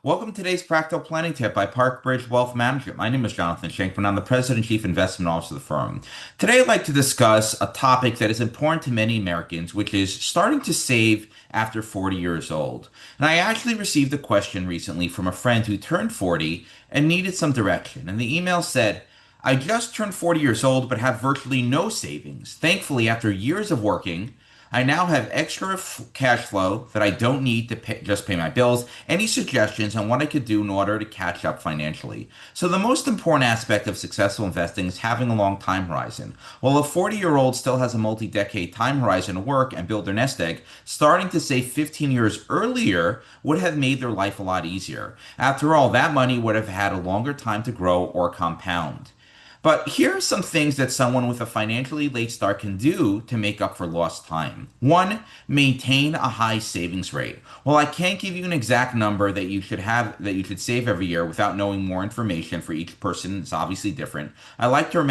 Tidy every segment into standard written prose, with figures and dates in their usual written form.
Welcome to today's practical planning tip by ParkBridge Wealth Management. My name is Jonathan Shenkman. I'm the President and Chief Investment Officer of the firm. Today, I'd like to discuss a topic that is important to many Americans, which is starting to save after 40 years old. And I actually received a question recently from a friend who turned 40 and needed some direction. And the email said, I just turned 40 years old but have virtually no savings. Thankfully, after years of working, I now have extra cash flow that I don't need to just pay my bills. Any suggestions on what I could do in order to catch up financially? So the most important aspect of successful investing is having a long time horizon. While a 40-year-old still has a multi-decade time horizon to work and build their nest egg, starting to save 15 years earlier would have made their life a lot easier. After all, that money would have had a longer time to grow or compound. But here are some things that someone with a financially late start can do to make up for lost time. One, maintain a high savings rate. While I can't give you an exact number that you should save every year without knowing more information for each person, it's obviously different. I like to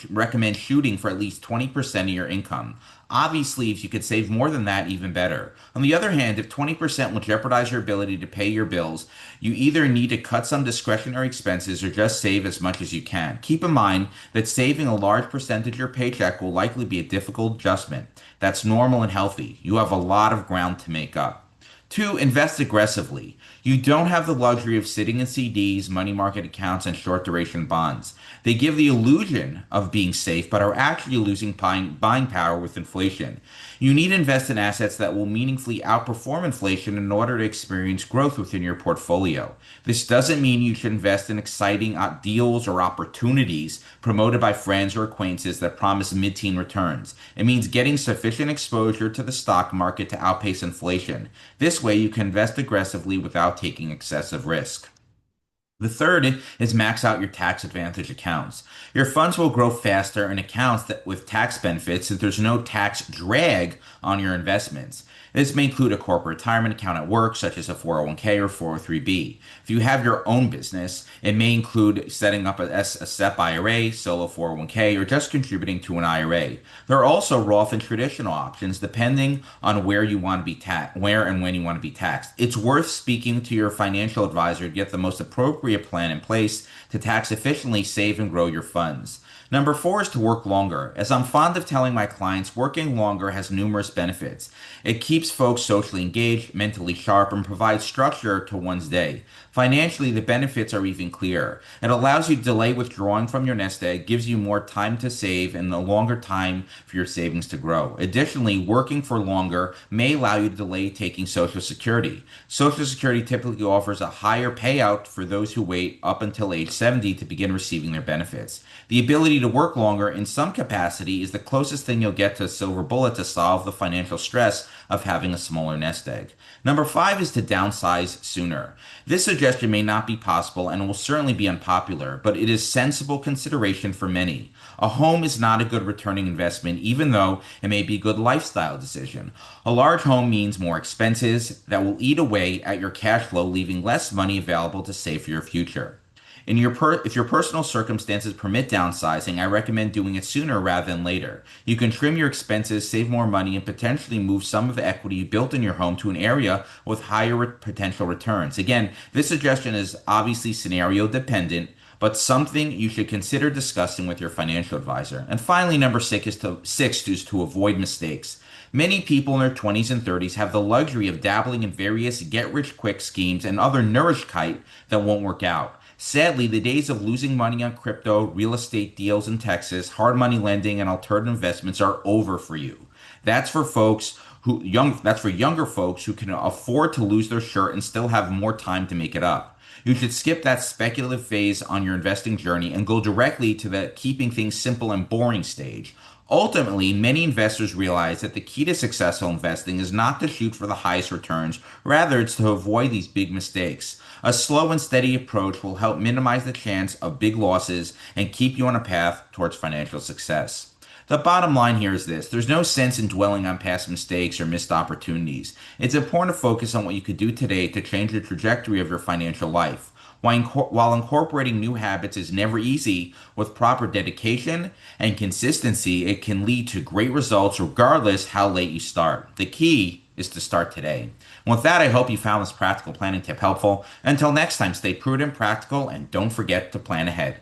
recommend shooting for at least 20% of your income. Obviously, if you could save more than that, even better. On the other hand, if 20% will jeopardize your ability to pay your bills, you either need to cut some discretionary expenses or just save as much as you can. Keep in mind that saving a large percentage of your paycheck will likely be a difficult adjustment. That's normal and healthy. You have a lot of ground to make up. Two, invest aggressively. You don't have the luxury of sitting in CDs, money market accounts, and short duration bonds. They give the illusion of being safe, but are actually losing buying power with inflation. You need to invest in assets that will meaningfully outperform inflation in order to experience growth within your portfolio. This doesn't mean you should invest in exciting deals or opportunities promoted by friends or acquaintances that promise mid-teen returns. It means getting sufficient exposure to the stock market to outpace inflation. This way, you can invest aggressively without taking excessive risk. The third is max out your tax advantage accounts. Your funds will grow faster in accounts that with tax benefits if there's no tax drag on your investments. This may include a corporate retirement account at work, such as a 401k or 403b. If you have your own business, it may include setting up a SEP IRA, solo 401k, or just contributing to an IRA. There are also Roth and traditional options depending on where you want to be where and when you want to be taxed. It's worth speaking to your financial advisor to get the most appropriate plan in place to tax efficiently save and grow your funds. Number four is to work longer. As I'm fond of telling my clients, working longer has numerous benefits. It keeps folks socially engaged, mentally sharp, and provides structure to one's day. Financially, the benefits are even clearer. It allows you to delay withdrawing from your nest egg, gives you more time to save, and a longer time for your savings to grow. Additionally, working for longer may allow you to delay taking Social Security. Social Security typically offers a higher payout for those who wait up until age 70 to begin receiving their benefits. The ability to work longer in some capacity is the closest thing you'll get to a silver bullet to solve the financial stress of having a smaller nest egg. Number five is to downsize sooner. This suggestion may not be possible and will certainly be unpopular, but it is sensible consideration for many. A home is not a good returning investment, even though it may be a good lifestyle decision. A large home means more expenses that will eat away at your cash flow, leaving less money available to save for your future. If your personal circumstances permit downsizing, I recommend doing it sooner rather than later. You can trim your expenses, save more money, and potentially move some of the equity you built in your home to an area with higher potential returns. Again, this suggestion is obviously scenario dependent, but something you should consider discussing with your financial advisor. And finally, number six is to avoid mistakes. Many people in their 20s and 30s have the luxury of dabbling in various get-rich-quick schemes and other nourish kite that won't work out. Sadly, the days of losing money on crypto, real estate deals in Texas, hard money lending, and alternative investments are over for you. That's for younger folks who can afford to lose their shirt and still have more time to make it up. You should skip that speculative phase on your investing journey and go directly to the keeping things simple and boring stage. Ultimately, many investors realize that the key to successful investing is not to shoot for the highest returns, rather it's to avoid these big mistakes. A slow and steady approach will help minimize the chance of big losses and keep you on a path towards financial success. The bottom line here is this: there's no sense in dwelling on past mistakes or missed opportunities. It's important to focus on what you could do today to change the trajectory of your financial life. While incorporating new habits is never easy, with proper dedication and consistency, it can lead to great results regardless how late you start. The key is to start today. And with that, I hope you found this practical planning tip helpful. Until next time, stay prudent, practical, and don't forget to plan ahead.